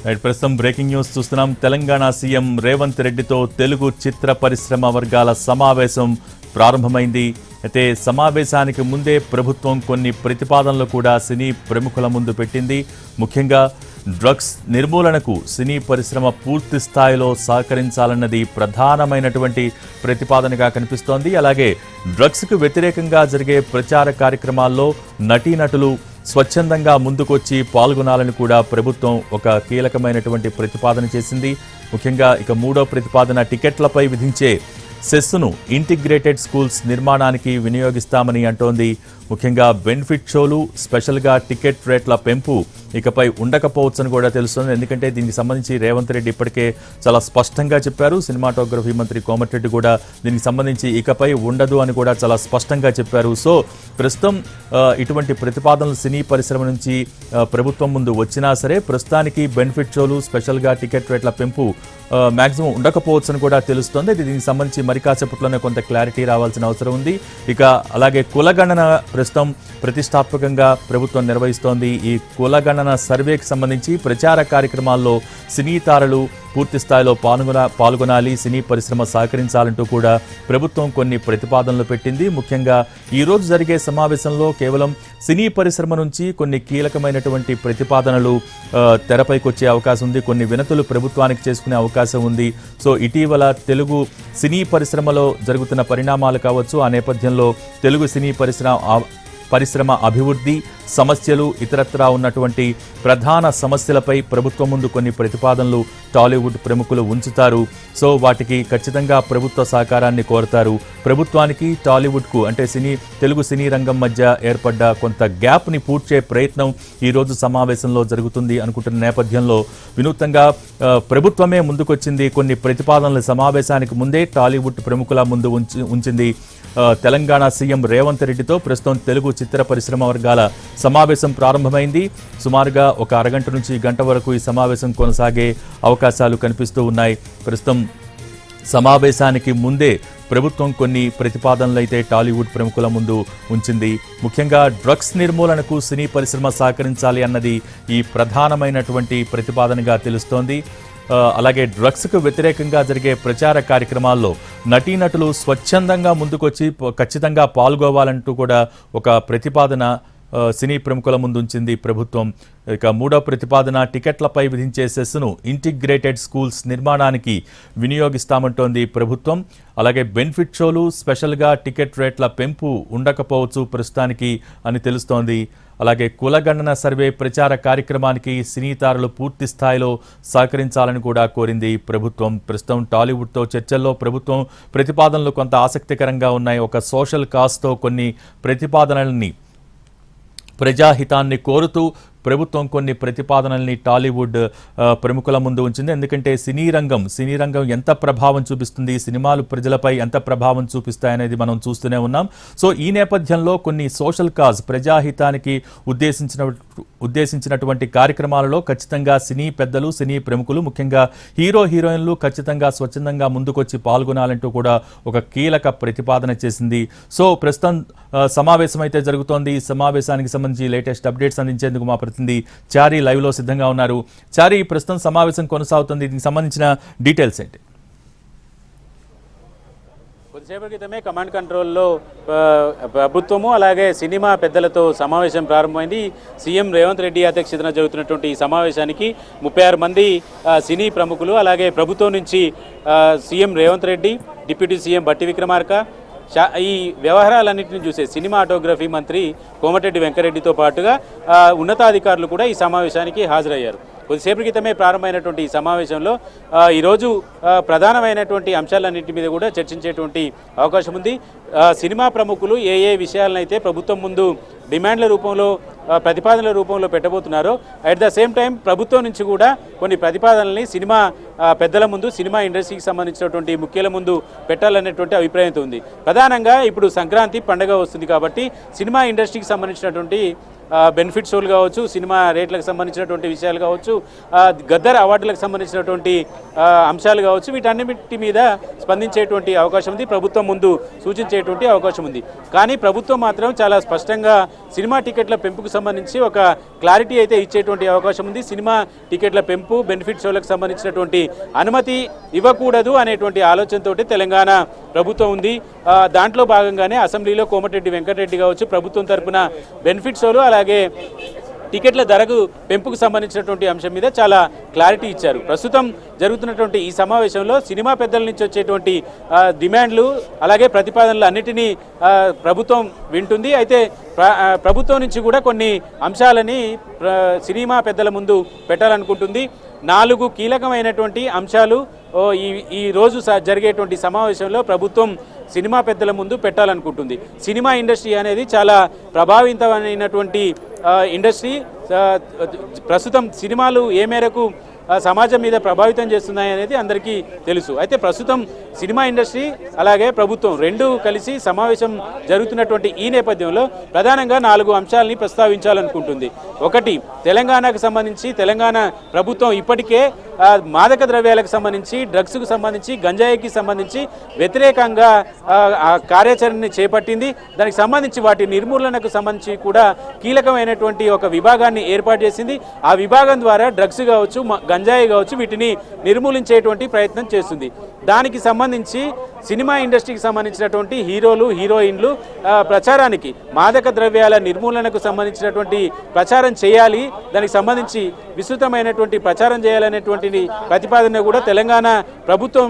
ప్రస్తుతం breaking news చూస్తున్నాం. Telangana CM Revanth రెడ్డితో తెలుగు చిత్ర పరిశ్రమ వర్గాల సమావేశం ప్రారంభమైంది. అయితే సమావేశానికి ముందే ప్రభుత్వం కొన్ని ప్రతిపాదనలు కూడా సినీ ప్రముఖుల ముందు పెట్టింది. ముఖ్యంగా డ్రగ్స్ నిర్మూలనకు సినీ పరిశ్రమ పూర్తి స్థాయిలో సహకరించాలన్నది ప్రధానమైనటువంటి ప్రతిపాదనగా కనిపిస్తోంది. అలాగే డ్రగ్స్కు వ్యతిరేకంగా జరిగే ప్రచార కార్యక్రమాల్లో నటీనటులు స్వచ్ఛందంగా ముందుకొచ్చి పాల్గొనాలని కూడా ప్రభుత్వం ఒక కీలకమైనటువంటి ప్రతిపాదన చేసింది. ముఖ్యంగా ఇక మూడో ప్రతిపాదన టికెట్లపై విధించే సెస్సును ఇంటిగ్రేటెడ్ స్కూల్స్ నిర్మాణానికి వినియోగిస్తామని అంటోంది. ముఖ్యంగా బెనిఫిట్ షోలు, స్పెషల్గా టికెట్ రేట్ల పెంపు ఇకపై ఉండకపోవచ్చని కూడా తెలుస్తుంది. ఎందుకంటే దీనికి సంబంధించి రేవంత్ రెడ్డి ఇప్పటికే చాలా స్పష్టంగా చెప్పారు. సినిమాటోగ్రఫీ మంత్రి కోమటిరెడ్డి కూడా దీనికి సంబంధించి ఇకపై ఉండదు అని కూడా చాలా స్పష్టంగా చెప్పారు. సో ప్రస్తుతం ఇటువంటి ప్రతిపాదనలు సినీ పరిశ్రమ నుంచి ప్రభుత్వం ముందు వచ్చినా సరే ప్రస్తుతానికి బెనిఫిట్ షోలు, స్పెషల్గా టికెట్ రేట్ల పెంపు మ్యాక్సిమం ఉండకపోవచ్చని కూడా తెలుస్తోంది. దీనికి సంబంధించి మరి కాసేపట్లోనే కొంత క్లారిటీ రావాల్సిన అవసరం ఉంది. ఇక అలాగే కులగణన ప్రస్తుతం ప్రతిష్టాత్మకంగా ప్రభుత్వం నిర్వహిస్తోంది. ఈ కులగణన సర్వేకి సంబంధించి ప్రచార కార్యక్రమాల్లో సినీ తారలు పూర్తి స్థాయిలో పాల్గొనాలి, సినీ పరిశ్రమ సహకరించాలంటూ కూడా ప్రభుత్వం కొన్ని ప్రతిపాదనలు పెట్టింది. ముఖ్యంగా ఈరోజు జరిగే సమావేశంలో కేవలం సినీ పరిశ్రమ నుంచి కొన్ని కీలకమైనటువంటి ప్రతిపాదనలు తెరపైకి వచ్చే అవకాశం ఉంది. కొన్ని వినతులు ప్రభుత్వానికి చేసుకునే అవకాశం ఉంది. సో ఇటీవల తెలుగు సినీ పరిశ్రమలో జరుగుతున్న పరిణామాలు కావచ్చు, ఆ నేపథ్యంలో తెలుగు సినీ పరిశ్రమ అభివృద్ధి సమస్యలు, ఇతరత్రా ఉన్నటువంటి ప్రధాన సమస్యలపై ప్రభుత్వం ముందు కొన్ని ప్రతిపాదనలు టాలీవుడ్ ప్రముఖులు ఉంచుతారు. సో వాటికి ఖచ్చితంగా ప్రభుత్వ సహకారాన్ని కోరతారు. ప్రభుత్వానికి టాలీవుడ్కు అంటే తెలుగు సినీ రంగం మధ్య ఏర్పడ్డ కొంత గ్యాప్ని పూడ్చే ప్రయత్నం ఈరోజు సమావేశంలో జరుగుతుంది అనుకుంటున్న నేపథ్యంలో వినూత్నంగా ప్రభుత్వమే ముందుకొచ్చింది. కొన్ని ప్రతిపాదనల సమావేశానికి ముందే టాలీవుడ్ ప్రముఖుల ముందు ఉంచింది. తెలంగాణ సీఎం రేవంత్ రెడ్డితో ప్రస్తుతం తెలుగు చిత్ర పరిశ్రమ వర్గాల సమావేశం ప్రారంభమైంది. సుమారుగా ఒక అరగంట నుంచి గంట వరకు ఈ సమావేశం కొనసాగే అవకాశాలు కనిపిస్తూ ఉన్నాయి. ప్రస్తుతం సమావేశానికి ముందే ప్రభుత్వం కొన్ని ప్రతిపాదనలు అయితే టాలీవుడ్ ప్రముఖుల ముందు ఉంచింది. ముఖ్యంగా డ్రగ్స్ నిర్మూలనకు సినీ పరిశ్రమ సహకరించాలి అన్నది ఈ ప్రధానమైనటువంటి ప్రతిపాదనగా తెలుస్తోంది. అలాగే డ్రగ్స్కు వ్యతిరేకంగా జరిగే ప్రచార కార్యక్రమాల్లో నటీనటులు స్వచ్ఛందంగా ముందుకొచ్చి ఖచ్చితంగా పాల్గొవాలంటూ కూడా ఒక ప్రతిపాదన సినీ ప్రముఖుల ముందు ఉంచింది ప్రభుత్వం. ఇక మూడో ప్రతిపాదన టికెట్లపై విధించే సెస్సును ఇంటిగ్రేటెడ్ స్కూల్స్ నిర్మాణానికి వినియోగిస్తామంటోంది ప్రభుత్వం. అలాగే బెనిఫిట్ షోలు, స్పెషల్గా టికెట్ రేట్ల పెంపు ఉండకపోవచ్చు ప్రస్తుతానికి అని తెలుస్తోంది. అలాగే కులగణన సర్వే ప్రచార కార్యక్రమానికి సినీ తారలు పూర్తి స్థాయిలో సహకరించాలని కూడా కోరింది ప్రభుత్వం. ప్రస్తుతం టాలీవుడ్తో చర్చల్లో ప్రభుత్వం ప్రతిపాదనలు కొంత ఆసక్తికరంగా ఉన్నాయి. ఒక సోషల్ కాజ్తో కొన్ని ప్రతిపాదనల్ని ప్రజాహితాన్ని కోరుతూ ప్రభుత్వం కొన్ని ప్రతిపాదనల్ని టాలీవుడ్ ప్రముఖుల ముందు ఉంచింది. ఎందుకంటే సినీ రంగం ఎంత ప్రభావం చూపిస్తుంది, సినిమాలు ప్రజలపై ఎంత ప్రభావం చూపిస్తాయనేది మనం చూస్తూనే ఉన్నాం. సో ఈ నేపథ్యంలో కొన్ని సోషల్ కాజ్ ప్రజాహితానికి ఉద్దేశించినటువంటి కార్యక్రమాలలో ఖచ్చితంగా సినీ పెద్దలు, సినీ ప్రముఖులు, ముఖ్యంగా హీరోయిన్లు ఖచ్చితంగా స్వచ్ఛందంగా ముందుకొచ్చి పాల్గొనాలంటూ కూడా ఒక కీలక ప్రతిపాదన చేసింది. సో ప్రస్తుతం సమావేశం అయితే జరుగుతోంది. ఈ సమావేశానికి సంబంధించి లేటెస్ట్ అప్డేట్స్ అందించేందుకు మా ప్రతినిధి చారి లైవ్లో సిద్ధంగా ఉన్నారు. చారి, ప్రస్తుతం సమావేశం కొనసాగుతుంది, దీనికి సంబంధించిన డీటెయిల్స్ ఏంటి? కొద్దిసేపటి క్రితమే కమాండ్ కంట్రోల్లో ప్రభుత్వము అలాగే సినిమా పెద్దలతో సమావేశం ప్రారంభమైంది. సీఎం రేవంత్ రెడ్డి అధ్యక్షతన జరుగుతున్నటువంటి ఈ సమావేశానికి 36 మంది సినీ ప్రముఖులు, అలాగే ప్రభుత్వం నుంచి CM Revanth Reddy, deputy CM బట్టి విక్రమార్క, ఈ వ్యవహారాలన్నింటినీ చూసే సినిమాటోగ్రఫీ మంత్రి కోమటిరెడ్డి వెంకరెడ్డితో పాటుగా ఉన్నతాధికారులు కూడా ఈ సమావేశానికి హాజరయ్యారు. కొద్దిసేపటి క్రితమే ప్రారంభమైనటువంటి ఈ సమావేశంలో ఈరోజు ప్రధానమైనటువంటి అంశాలన్నింటి మీద కూడా చర్చించేటువంటి అవకాశం ఉంది. సినిమా ప్రముఖులు ఏ విషయాలనైతే ప్రభుత్వం ముందు డిమాండ్ల రూపంలో, ప్రతిపాదనల రూపంలో పెట్టబోతున్నారో, అట్ ద సేమ్ టైం ప్రభుత్వం నుంచి కూడా కొన్ని ప్రతిపాదనల్ని సినిమా పెద్దల ముందు, సినిమా ఇండస్ట్రీకి సంబంధించినటువంటి ముఖ్యుల ముందు పెట్టాలనేటువంటి అభిప్రాయంతో ఉంది. ప్రధానంగా ఇప్పుడు సంక్రాంతి పండుగ వస్తుంది కాబట్టి సినిమా ఇండస్ట్రీకి సంబంధించినటువంటి బెనిఫిట్ షోలు కావచ్చు, సినిమా రేట్లకు సంబంధించినటువంటి విషయాలు కావచ్చు, గద్దర్ అవార్డులకు సంబంధించినటువంటి అంశాలు కావచ్చు, వీటన్నిటి మీద స్పందించేటువంటి అవకాశం ఉంది, ప్రభుత్వం ముందు సూచించేటువంటి అవకాశం ఉంది. కానీ ప్రభుత్వం మాత్రం చాలా స్పష్టంగా సినిమా టికెట్ల పెంపుకు సంబంధించి ఒక క్లారిటీ అయితే ఇచ్చేటువంటి అవకాశం ఉంది. సినిమా టికెట్ల పెంపు, బెనిఫిట్ షోలకు సంబంధించినటువంటి అనుమతి ఇవ్వకూడదు అనేటువంటి ఆలోచనతో తెలంగాణ ప్రభుత్వం ఉంది. దాంట్లో భాగంగానే అసెంబ్లీలో కోమటిరెడ్డి వెంకటరెడ్డి కావచ్చు ప్రభుత్వం తరపున బెనిఫిట్ షోలు అలాగే టికెట్ల ధరకు పెంపుకు సంబంధించినటువంటి అంశం మీద చాలా క్లారిటీ ఇచ్చారు. ప్రస్తుతం జరుగుతున్నటువంటి ఈ సమావేశంలో సినిమా పెద్దల నుంచి వచ్చేటువంటి డిమాండ్లు అలాగే ప్రతిపాదనలు అన్నిటినీ ప్రభుత్వం వింటుంది. అయితే ప్రభుత్వం నుంచి కూడా కొన్ని అంశాలని సినిమా పెద్దల ముందు పెట్టాలనుకుంటుంది. 4 కీలకమైనటువంటి అంశాలు ఈ రోజు జరిగేటువంటి సమావేశంలో ప్రభుత్వం సినిమా పెద్దల ముందు పెట్టాలనుకుంటుంది. సినిమా ఇండస్ట్రీ అనేది చాలా ప్రభావితమైనటువంటి ఇండస్ట్రీ. ప్రస్తుతం సినిమాలు ఏ మేరకు సమాజం మీద ప్రభావితం చేస్తున్నాయి అనేది అందరికీ తెలుసు. అయితే ప్రస్తుతం సినిమా ఇండస్ట్రీ అలాగే ప్రభుత్వం రెండూ కలిసి సమావేశం జరుగుతున్నటువంటి ఈ నేపథ్యంలో ప్రధానంగా 4 అంశాలని ప్రస్తావించాలనుకుంటుంది. ఒకటి, తెలంగాణకు సంబంధించి తెలంగాణ ప్రభుత్వం ఇప్పటికే మాదక ద్రవ్యాలకు సంబంధించి, డ్రగ్స్కు సంబంధించి, గంజాయికి సంబంధించి వ్యతిరేకంగా కార్యాచరణని చేపట్టింది. దానికి సంబంధించి వాటి నిర్మూలనకు సంబంధించి కూడా కీలకమైనటువంటి ఒక విభాగాన్ని ఏర్పాటు చేసింది. ఆ విభాగం ద్వారా డ్రగ్స్ కావచ్చు, గంజాయి కావచ్చు వీటిని నిర్మూలించేటువంటి ప్రయత్నం చేస్తుంది. దానికి సంబంధించి సినిమా ఇండస్ట్రీకి సంబంధించినటువంటి హీరోలు, హీరోయిన్లు ప్రచారానికి, మాదక ద్రవ్యాల నిర్మూలనకు సంబంధించినటువంటి ప్రచారం చేయాలి, దానికి సంబంధించి విస్తృతమైనటువంటి ప్రచారం చేయాలనేటువంటి ప్రతిపాదన కూడా తెలంగాణ ప్రభుత్వం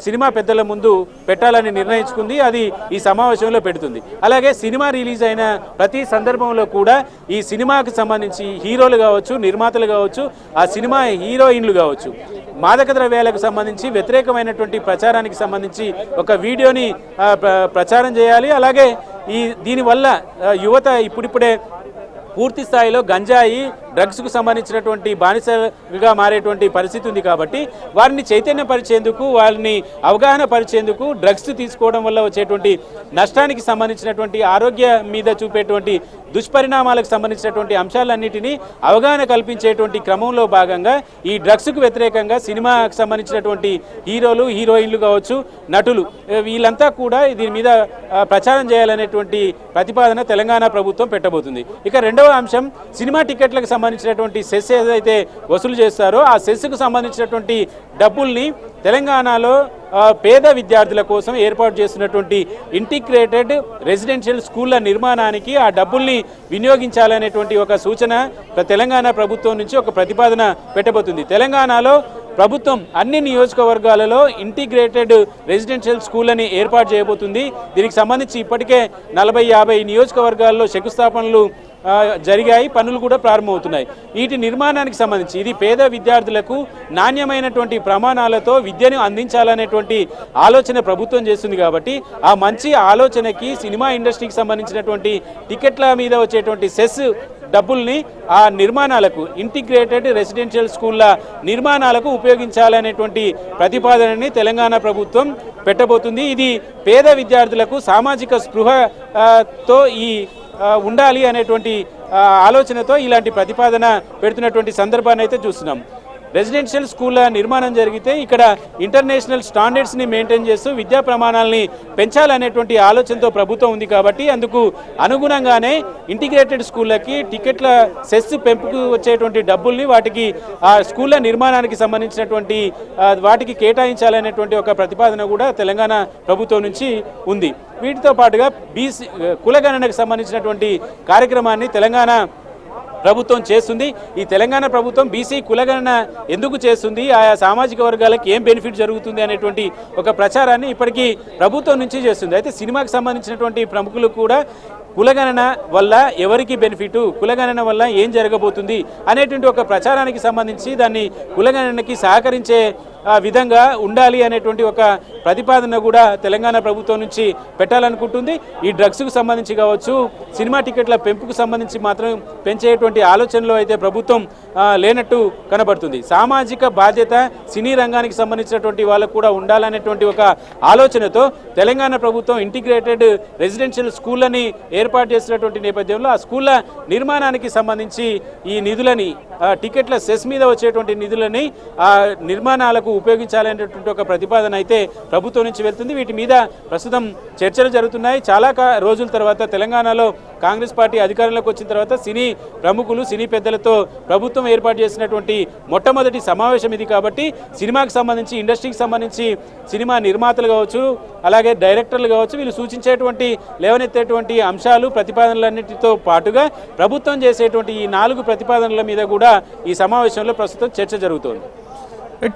సినిమా పెద్దల ముందు పెట్టాలని నిర్ణయించుకుంది. అది ఈ సమావేశంలో పెడుతుంది. అలాగే సినిమా రిలీజ్ అయిన ప్రతి సందర్భంలో కూడా ఈ సినిమాకు సంబంధించి హీరోలు కావచ్చు, నిర్మాతలు కావచ్చు, ఆ సినిమా హీరోయిన్లు కావచ్చు, మాదక ద్రవ్యాలకు సంబంధించి వ్యతిరేకమైనటువంటి ప్రచారానికి సంబంధించి ఒక వీడియోని ప్రచారం చేయాలి. అలాగే దీనివల్ల యువత ఇప్పుడిప్పుడే పూర్తి స్థాయిలో గంజాయి, డ్రగ్స్కు సంబంధించినటువంటి బానిసగా మారేటువంటి పరిస్థితి ఉంది. కాబట్టి వారిని చైతన్యపరిచేందుకు, వారిని అవగాహన పరిచేందుకు, డ్రగ్స్ తీసుకోవడం వల్ల వచ్చేటువంటి నష్టానికి సంబంధించినటువంటి, ఆరోగ్యం మీద చూపేటువంటి దుష్పరిణామాలకు సంబంధించినటువంటి అంశాలన్నిటినీ అవగాహన కల్పించేటువంటి క్రమంలో భాగంగా ఈ డ్రగ్స్కు వ్యతిరేకంగా సినిమాకు సంబంధించినటువంటి హీరోలు, హీరోయిన్లు కావచ్చు, నటులు వీళ్ళంతా కూడా దీని మీద ప్రచారం చేయాలనేటువంటి ప్రతిపాదన తెలంగాణ ప్రభుత్వం పెట్టబోతుంది. ఇక రెండవ అంశం, సినిమా టికెట్లకు సంబంధించినటువంటి సెస్ ఏదైతే వసూలు చేస్తారో ఆ సెస్కు సంబంధించినటువంటి డబ్బుల్ని తెలంగాణలో పేద విద్యార్థుల కోసం ఏర్పాటు చేస్తున్నటువంటి ఇంటిగ్రేటెడ్ రెసిడెన్షియల్ స్కూళ్ల నిర్మాణానికి ఆ డబ్బుల్ని వినియోగించాలనేటువంటి ఒక సూచన తెలంగాణ ప్రభుత్వం నుంచి ఒక ప్రతిపాదన పెట్టబోతుంది. తెలంగాణలో ప్రభుత్వం అన్ని నియోజకవర్గాలలో ఇంటిగ్రేటెడ్ రెసిడెన్షియల్ స్కూళ్ళని ఏర్పాటు చేయబోతుంది. దీనికి సంబంధించి ఇప్పటికే 40-50 నియోజకవర్గాల్లో శంకుస్థాపనలు జరిగాయి, పనులు కూడా ప్రారంభమవుతున్నాయి. వీటి నిర్మాణానికి సంబంధించి ఇది పేద విద్యార్థులకు నాణ్యమైనటువంటి ప్రమాణాలతో విద్యను అందించాలనేటువంటి ఆలోచన ప్రభుత్వం చేస్తుంది. కాబట్టి ఆ మంచి ఆలోచనకి సినిమా ఇండస్ట్రీకి సంబంధించినటువంటి టికెట్ల మీద వచ్చేటువంటి సెస్ డబ్బుల్ని ఆ నిర్మాణాలకు, ఇంటిగ్రేటెడ్ రెసిడెన్షియల్ స్కూళ్ళ నిర్మాణాలకు ఉపయోగించాలనేటువంటి ప్రతిపాదనని తెలంగాణ ప్రభుత్వం పెట్టబోతుంది. ఇది పేద విద్యార్థులకు సామాజిక స్పృహతో ఉండాలి అనేటువంటి ఆలోచనతో ఇలాంటి ప్రతిపాదన పెడుతున్నటువంటి సందర్భాన్ని అయితే చూస్తున్నాం. రెసిడెన్షియల్ స్కూళ్ళ నిర్మాణం జరిగితే ఇక్కడ ఇంటర్నేషనల్ స్టాండర్డ్స్ని మెయింటైన్ చేస్తూ విద్యా ప్రమాణాలని పెంచాలనేటువంటి ఆలోచనతో ప్రభుత్వం ఉంది. కాబట్టి అందుకు అనుగుణంగానే ఇంటిగ్రేటెడ్ స్కూళ్ళకి టికెట్ల సెస్ పెంపుకు వచ్చేటువంటి డబ్బుల్ని వాటికి ఆ స్కూళ్ళ నిర్మాణానికి సంబంధించినటువంటి వాటికి కేటాయించాలనేటువంటి ఒక ప్రతిపాదన కూడా తెలంగాణ ప్రభుత్వం నుంచి ఉంది. వీటితో పాటుగా బీసీ కులగణనకు సంబంధించినటువంటి కార్యక్రమాన్ని తెలంగాణ ప్రభుత్వం చేస్తుంది. ఈ తెలంగాణ ప్రభుత్వం బీసీ కులగణన ఎందుకు చేస్తుంది, ఆయా సామాజిక వర్గాలకు ఏం బెనిఫిట్ జరుగుతుంది అనేటువంటి ఒక ప్రచారాన్ని ఇప్పటికీ ప్రభుత్వం నుంచి చేస్తుంది. అయితే సినిమాకి సంబంధించినటువంటి ప్రముఖులు కూడా కులగణన వల్ల ఎవరికి బెనిఫిట్, కులగణన వల్ల ఏం జరగబోతుంది అనేటువంటి ఒక ప్రచారానికి సంబంధించి దాన్ని కులగణనకి సహకరించే విధంగా ఉండాలి అనేటువంటి ఒక ప్రతిపాదన కూడా తెలంగాణ ప్రభుత్వం నుంచి పెట్టాలనుకుంటుంది. ఈ డ్రగ్స్కు సంబంధించి కావచ్చు, సినిమా టికెట్ల పెంపుకు సంబంధించి మాత్రం పెంచేటువంటి ఆలోచనలో అయితే ప్రభుత్వం లేనట్టు కనబడుతుంది. సామాజిక బాధ్యత సినీ రంగానికి సంబంధించినటువంటి వాళ్ళకు కూడా ఉండాలనేటువంటి ఒక ఆలోచనతో తెలంగాణ ప్రభుత్వం ఇంటిగ్రేటెడ్ రెసిడెన్షియల్ స్కూళ్ళని ఏర్పాటు చేసినటువంటి నేపథ్యంలో ఆ స్కూళ్ళ నిర్మాణానికి సంబంధించి ఈ నిధులని టికెట్ల సెస్ మీద వచ్చేటువంటి నిధులని నిర్మాణాలకు ఉపయోగించాలనేటువంటి ఒక ప్రతిపాదన అయితే ప్రభుత్వం నుంచి వెళ్తుంది. వీటి మీద ప్రస్తుతం చర్చలు జరుగుతున్నాయి. చాలా రోజుల తర్వాత తెలంగాణలో కాంగ్రెస్ పార్టీ అధికారంలోకి వచ్చిన తర్వాత సినీ ప్రముఖులు, సినీ పెద్దలతో ప్రభుత్వం ఏర్పాటు చేసినటువంటి మొట్టమొదటి సమావేశం ఇది. కాబట్టి సినిమాకి సంబంధించి, ఇండస్ట్రీకి సంబంధించి సినిమా నిర్మాతలు కావచ్చు, అలాగే డైరెక్టర్లు కావచ్చు, వీళ్ళు సూచించేటువంటి లేవనెత్తేటువంటి అంశాలు, ప్రతిపాదనలన్నిటితో పాటుగా ప్రభుత్వం చేసేటువంటి ఈ 4 ప్రతిపాదనల మీద కూడా ఈ సమావేశంలో ప్రస్తుతం చర్చ జరుగుతోంది.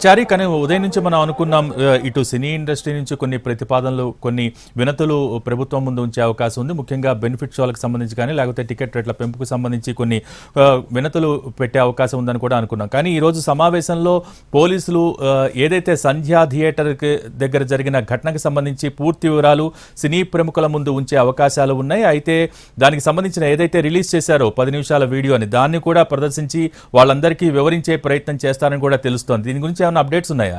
చారి, కానీ ఉదయం నుంచి మనం అనుకున్నాం ఇటు సినీ ఇండస్ట్రీ నుంచి కొన్ని ప్రతిపాదనలు, కొన్ని వినతులు ప్రభుత్వం ముందు ఉంచే అవకాశం ఉంది. ముఖ్యంగా బెనిఫిట్ షోలకు సంబంధించి కానీ లేకపోతే టికెట్ రేట్ల పెంపుకు సంబంధించి కొన్ని వినతులు పెట్టే అవకాశం ఉందని కూడా అనుకున్నాం. కానీ ఈరోజు సమావేశంలో పోలీసులు ఏదైతే సంధ్యా థియేటర్ దగ్గర జరిగిన ఘటనకు సంబంధించి పూర్తి వివరాలు సినీ ప్రముఖుల ముందు ఉంచే అవకాశాలు ఉన్నాయి. అయితే దానికి సంబంధించిన ఏదైతే రిలీజ్ చేశారో 10 నిమిషాల వీడియోని, దాన్ని కూడా ప్రదర్శించి వాళ్ళందరికీ వివరించే ప్రయత్నం చేస్తారని కూడా తెలుస్తోంది. దీని గురించి ఏమైనా అప్డేట్స్ ఉన్నాయా?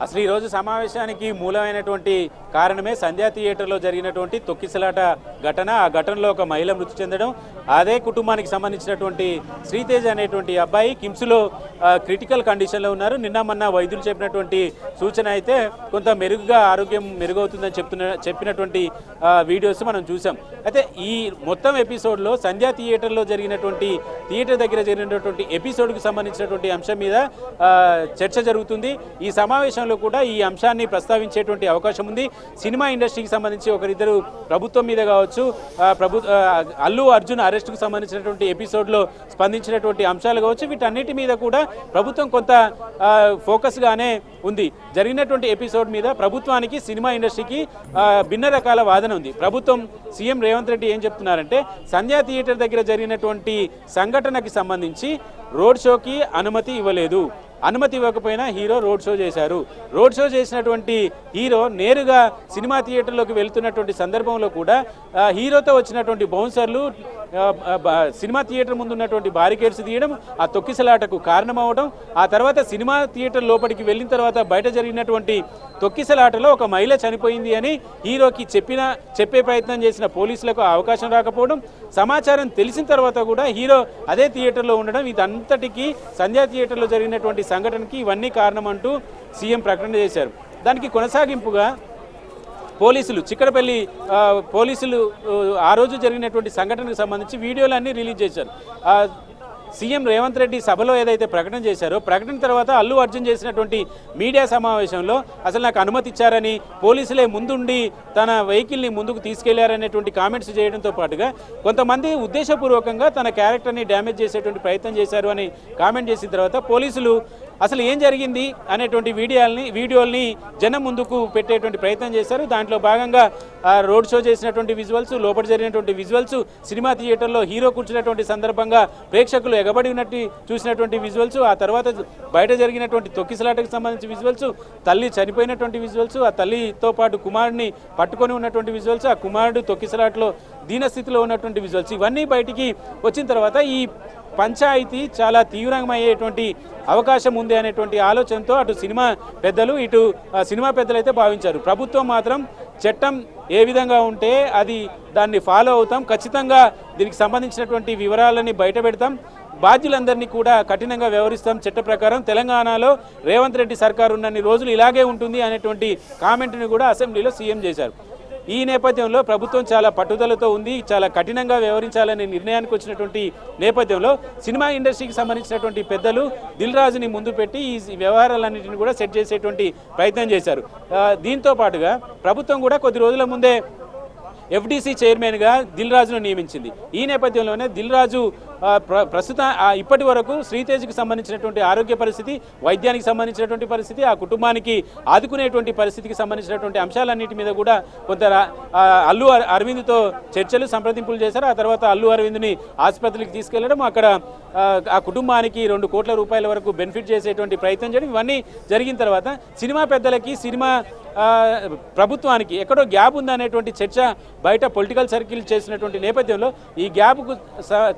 అసలు ఈరోజు సమావేశానికి మూలమైనటువంటి కారణమే సంధ్యా థియేటర్లో జరిగినటువంటి తొక్కిసలాట ఘటన. ఆ ఘటనలో ఒక మహిళ మృతి చెందడం, అదే కుటుంబానికి సంబంధించినటువంటి శ్రీతేజ్ అనేటువంటి అబ్బాయి కిమ్స్లో క్రిటికల్ కండిషన్లో ఉన్నారు. నిన్న మొన్న వైద్యులు చెప్పినటువంటి సూచన అయితే కొంత మెరుగ్గా ఆరోగ్యం మెరుగవుతుందని చెప్పినటువంటి వీడియోస్ మనం చూసాం. అయితే ఈ మొత్తం ఎపిసోడ్లో సంధ్యా థియేటర్ దగ్గర జరిగినటువంటి ఎపిసోడ్కి సంబంధించినటువంటి అంశం మీద చర్చ జరుగుతుంది. ఈ సమావేశంలో కూడా ఈ అంశాన్ని ప్రస్తావించేటువంటి అవకాశం ఉంది. సినిమా ఇండస్ట్రీకి సంబంధించి ఒకరిద్దరు ప్రభుత్వం మీద కావచ్చు, అల్లు అర్జున్ అరెస్టుకు సంబంధించినటువంటి ఎపిసోడ్లో స్పందించినటువంటి అంశాలు కావచ్చు, వీటన్నిటి మీద కూడా ప్రభుత్వం కొంత ఫోకస్గానే ఉంది. జరిగినటువంటి ఎపిసోడ్ మీద ప్రభుత్వానికి, సినిమా ఇండస్ట్రీకి భిన్న రకాల వాదన ఉంది. ప్రభుత్వం, సీఎం రేవంత్ రెడ్డి ఏం చెప్తున్నారంటే, సంధ్యా థియేటర్ దగ్గర జరిగినటువంటి సంఘటనకి సంబంధించి రోడ్ షోకి అనుమతి ఇవ్వలేదు. అనుమతి ఇవ్వకపోయినా హీరో రోడ్ షో చేశారు. రోడ్ షో చేసినటువంటి హీరో నేరుగా సినిమా థియేటర్లోకి వెళ్తున్నటువంటి సందర్భంలో కూడా హీరోతో వచ్చినటువంటి బౌన్సర్లు సినిమా థియేటర్ ముందు ఉన్నటువంటి బారికేడ్స్ తీయడం, ఆ తొక్కిసలాటకు కారణమవడం, ఆ తర్వాత సినిమా థియేటర్ లోపలికి వెళ్ళిన తర్వాత బయట జరిగినటువంటి తొక్కిసలాటలో ఒక మహిళ చనిపోయింది అని హీరోకి చెప్పే ప్రయత్నం చేసిన పోలీసులకు అవకాశం రాకపోవడం, సమాచారం తెలిసిన తర్వాత కూడా హీరో అదే థియేటర్లో ఉండడం, ఇదంతటికీ సంధ్యా థియేటర్లో జరిగినటువంటి సంఘటనకి ఇవన్నీ కారణం అంటూ సీఎం ప్రకటన చేశారు. దానికి కొనసాగింపుగా చిక్కడపల్లి పోలీసులు ఆ రోజు జరిగినటువంటి సంఘటనకు సంబంధించి వీడియోలన్నీ రిలీజ్ చేశారు. సీఎం రేవంత్ రెడ్డి సభలో ఏదైతే ప్రకటన చేశారో, ప్రకటన తర్వాత అల్లు అర్జున్ చేసినటువంటి మీడియా సమావేశంలో అసలు నాకు అనుమతి ఇచ్చారని, పోలీసులే ముందుండి తన వెహికల్ని ముందుకు తీసుకెళ్లారనేటువంటి కామెంట్స్ చేయడంతో పాటుగా కొంతమంది ఉద్దేశపూర్వకంగా తన క్యారెక్టర్ని డ్యామేజ్ చేసేటువంటి ప్రయత్నం చేశారు అని కామెంట్ చేసిన తర్వాత పోలీసులు అసలు ఏం జరిగింది అనేటువంటి వీడియోల్ని జనం ముందుకు పెట్టేటువంటి ప్రయత్నం చేశారు. దాంట్లో భాగంగా రోడ్ షో చేసినటువంటి విజువల్స్, లోపల జరిగినటువంటి విజువల్స్, సినిమా థియేటర్లో హీరో కూర్చున్నటువంటి సందర్భంగా ప్రేక్షకులు ఎగబడినట్టు చూసినటువంటి విజువల్స్, ఆ తర్వాత బయట జరిగినటువంటి తొక్కిసలాటకు సంబంధించిన విజువల్స్, తల్లి చనిపోయినటువంటి విజువల్స్, ఆ తల్లితో పాటు కుమారుడిని పట్టుకొని ఉన్నటువంటి విజువల్స్, ఆ కుమారుడు తొక్కిసలాటలో దీనస్థితిలో ఉన్నటువంటి విజువల్స్, ఇవన్నీ బయటికి వచ్చిన తర్వాత ఈ పంచాయతీ చాలా తీవ్రమయ్యేటువంటి అవకాశం ఉంది అనేటువంటి ఆలోచనతో అటు సినిమా పెద్దలు, ఇటు సినిమా పెద్దలు అయితే భావించారు. ప్రభుత్వం మాత్రం చట్టం ఏ విధంగా ఉంటే దాన్ని ఫాలో అవుతాం, ఖచ్చితంగా దీనికి సంబంధించినటువంటి వివరాలని బయట పెడతాం, బాధ్యులందరినీ కూడా కఠినంగా వ్యవహరిస్తాం, చట్ట ప్రకారం తెలంగాణలో రేవంత్ రెడ్డి సర్కారు ఉన్నన్ని రోజులు ఇలాగే ఉంటుంది అనేటువంటి కామెంట్ని కూడా అసెంబ్లీలో సీఎం చేశారు. ఈ నేపథ్యంలో ప్రభుత్వం చాలా పట్టుదలతో ఉంది, చాలా కఠినంగా వ్యవహరించాలనే నిర్ణయానికి వచ్చినటువంటి నేపథ్యంలో సినిమా ఇండస్ట్రీకి సంబంధించినటువంటి పెద్దలు దిల్ రాజుని ముందు పెట్టి ఈ వ్యవహారాలన్నింటినీ కూడా సెట్ చేసేటువంటి ప్రయత్నం చేశారు. దీంతో పాటుగా ప్రభుత్వం కూడా కొద్ది రోజుల ముందే ఎఫ్డీసీ చైర్మన్గా దిల్ రాజును నియమించింది. ఈ నేపథ్యంలోనే దిల్ రాజు ప్రస్తుతం ఇప్పటి వరకు శ్రీతేజ్కి సంబంధించినటువంటి ఆరోగ్య పరిస్థితి, వైద్యానికి సంబంధించినటువంటి పరిస్థితి, ఆ కుటుంబానికి ఆదుకునేటువంటి పరిస్థితికి సంబంధించినటువంటి అంశాలన్నిటి మీద కూడా కొంత అల్లు అరవింద్తో చర్చలు సంప్రదింపులు చేశారు. ఆ తర్వాత అల్లు అరవింద్ని ఆసుపత్రికి తీసుకెళ్లడం, అక్కడ ఆ కుటుంబానికి 2 కోట్ల రూపాయల వరకు బెనిఫిట్ చేసేటువంటి ప్రయత్నం చేయడం, ఇవన్నీ జరిగిన తర్వాత సినిమా పెద్దలకి, సినిమా ప్రభుత్వానికి ఎక్కడో గ్యాప్ ఉందనేటువంటి చర్చ బయట పొలిటికల్ సర్కిల్ చేసినటువంటి నేపథ్యంలో ఈ గ్యాప్కు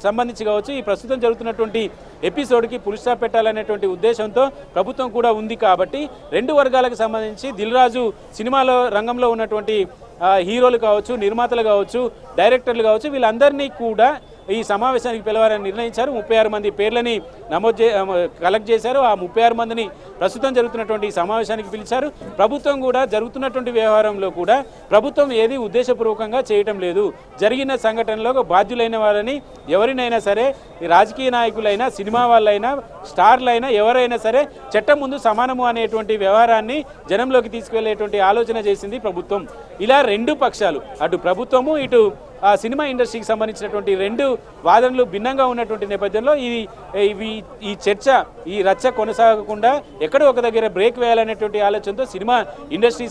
సంబంధించి కావచ్చు, ఈ ప్రస్తుతం జరుగుతున్నటువంటి ఎపిసోడ్కి పులి స్టాప్ పెట్టాలనేటువంటి ఉద్దేశంతో ప్రభుత్వం కూడా ఉంది. కాబట్టి 2 వర్గాలకు సంబంధించి దిల్ రాజు సినిమాలో రంగంలో ఉన్నటువంటి హీరోలు కావచ్చు, నిర్మాతలు కావచ్చు, డైరెక్టర్లు కావచ్చు, వీళ్ళందరినీ కూడా ఈ సమావేశానికి పిలవాలని నిర్ణయించారు. 36 మంది పేర్లని కలెక్ట్ చేశారు. ఆ 36 మందిని ప్రస్తుతం జరుగుతున్నటువంటి ఈ సమావేశానికి పిలిచారు. ప్రభుత్వం కూడా జరుగుతున్నటువంటి వ్యవహారంలో కూడా ప్రభుత్వం ఏది ఉద్దేశపూర్వకంగా చేయటం లేదు. జరిగిన సంఘటనలో బాధ్యులైన వాళ్ళని ఎవరినైనా సరే, రాజకీయ నాయకులైనా, సినిమా వాళ్ళైనా, స్టార్లైనా, ఎవరైనా సరే చట్టం ముందు సమానము అనేటువంటి వ్యవహారాన్ని జనంలోకి తీసుకువెళ్ళేటువంటి ఆలోచన చేసింది ప్రభుత్వం. ఇలా 2 పక్షాలు, అటు ప్రభుత్వము, ఇటు సినిమా ఇండస్ట్రీకి సంబంధించినటువంటి 2 వాదనలు భిన్నంగా ఉన్నటువంటి నేపథ్యంలో ఈ చర్చ, ఈ రచ్చ కొనసాగకుండా ఎక్కడో ఒక దగ్గర బ్రేక్ వేయాలనేటువంటి ఆలోచనతో సినిమా ఇండస్ట్రీ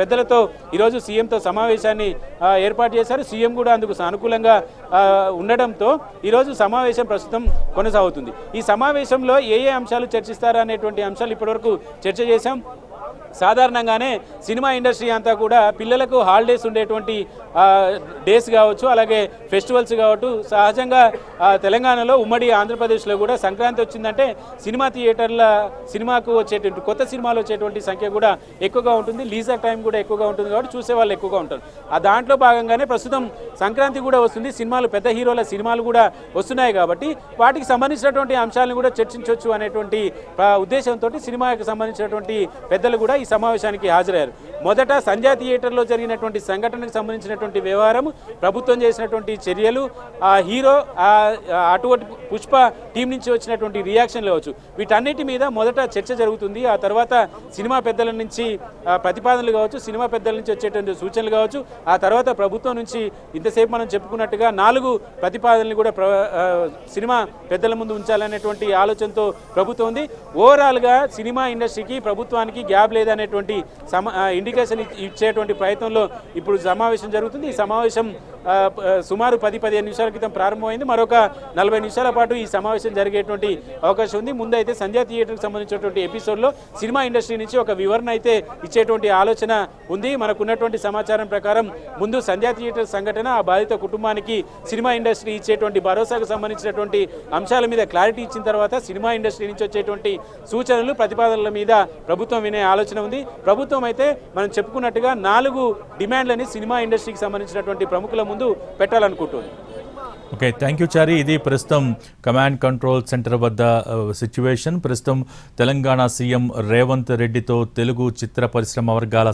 పెద్దలతో ఈరోజు సీఎంతో సమావేశాన్ని ఏర్పాటు చేశారు. సీఎం కూడా అందుకు సానుకూలంగా ఉండడంతో ఈరోజు సమావేశం ప్రస్తుతం కొనసాగుతుంది. ఈ సమావేశంలో ఏ అంశాలు చర్చిస్తారనేటువంటి అంశాలు ఇప్పటివరకు చర్చ చేశాం. సాధారణంగానే సినిమా ఇండస్ట్రీ అంతా కూడా పిల్లలకు హాలిడేస్ ఉండేటువంటి డేస్ కావచ్చు, అలాగే ఫెస్టివల్స్ కావచ్చు, సహజంగా తెలంగాణలో, ఉమ్మడి ఆంధ్రప్రదేశ్లో కూడా సంక్రాంతి వచ్చిందంటే సినిమా థియేటర్ల సినిమాకు వచ్చేటువంటి కొత్త సినిమాలు వచ్చేటువంటి సంఖ్య కూడా ఎక్కువగా ఉంటుంది. లీజర్ టైం కూడా ఎక్కువగా ఉంటుంది కాబట్టి చూసేవాళ్ళు ఎక్కువగా ఉంటారు. దాంట్లో భాగంగానే ప్రస్తుతం సంక్రాంతి కూడా వస్తుంది. సినిమాలు, పెద్ద హీరోల సినిమాలు కూడా వస్తున్నాయి కాబట్టి వాటికి సంబంధించినటువంటి అంశాలను కూడా చర్చించవచ్చు అనేటువంటి ఉద్దేశంతో సినిమాకి సంబంధించినటువంటి పెద్దలు కూడా ఈ సమావేశానికి హాజరయ్యారు. మొదట సంధ్యా థియేటర్లో జరిగినటువంటి సంఘటనకు సంబంధించినటువంటి వ్యవహారం, ప్రభుత్వం చేసినటువంటి చర్యలు, హీరో అటువంటి పుష్ప టీం నుంచి వచ్చినటువంటి రియాక్షన్లు కావచ్చు, వీటన్నిటి మీద మొదట చర్చ జరుగుతుంది. ఆ తర్వాత సినిమా పెద్దల నుంచి ప్రతిపాదనలు కావచ్చు, సినిమా పెద్దల నుంచి వచ్చేటువంటి సూచనలు కావచ్చు, ఆ తర్వాత ప్రభుత్వం నుంచి ఇంతసేపు మనం చెప్పుకున్నట్టుగా 4 ప్రతిపాదనలు కూడా సినిమా పెద్దల ముందు ఉంచాలనేటువంటి ఆలోచనతో ప్రభుత్వం ఉంది. ఓవరాల్గా సినిమా ఇండస్ట్రీకి, ప్రభుత్వానికి గ్యాప్ లేదనేటువంటి ఇండికేషన్ ఇచ్చేటువంటి ప్రయత్నంలో ఇప్పుడు సమావేశం జరుగుతుంది. ఈ సమావేశం సుమారు 10-15 నిమిషాల క్రితం ప్రారంభమైంది. మరొక 40 నిమిషాల పాటు ఈ సమావేశం జరిగేటువంటి అవకాశం ఉంది. ముందైతే సంధ్యా థియేటర్కి సంబంధించినటువంటి ఎపిసోడ్లో సినిమా ఇండస్ట్రీ నుంచి ఒక వివరణ అయితే ఇచ్చేటువంటి ఆలోచన ఉంది. మనకున్నటువంటి సమాచారం ప్రకారం ముందు సంధ్యా థియేటర్ సంఘటన, ఆ బాధిత కుటుంబానికి సినిమా ఇండస్ట్రీ ఇచ్చేటువంటి భరోసాకు సంబంధించినటువంటి అంశాల మీద క్లారిటీ ఇచ్చిన తర్వాత సినిమా ఇండస్ట్రీ నుంచి వచ్చేటువంటి సూచనలు, ప్రతిపాదనల మీద ప్రభుత్వం వినే ఆలోచన ఉంది. ప్రభుత్వం అయితే మనం చెప్పుకున్నట్టుగా 4 డిమాండ్లని సినిమా ఇండస్ట్రీకి సంబంధించినటువంటి ప్రముఖుల ముందు పెట్టాలనుకుంటుంది. ఓకే, థ్యాంక్ యూ చారి. ఇది ప్రస్తుతం కమాండ్ కంట్రోల్ సెంటర్ వద్ద సిచ్యువేషన్. ప్రస్తుతం తెలంగాణ సీఎం రేవంత్ రెడ్డితో తెలుగు చిత్ర పరిశ్రమ వర్గాల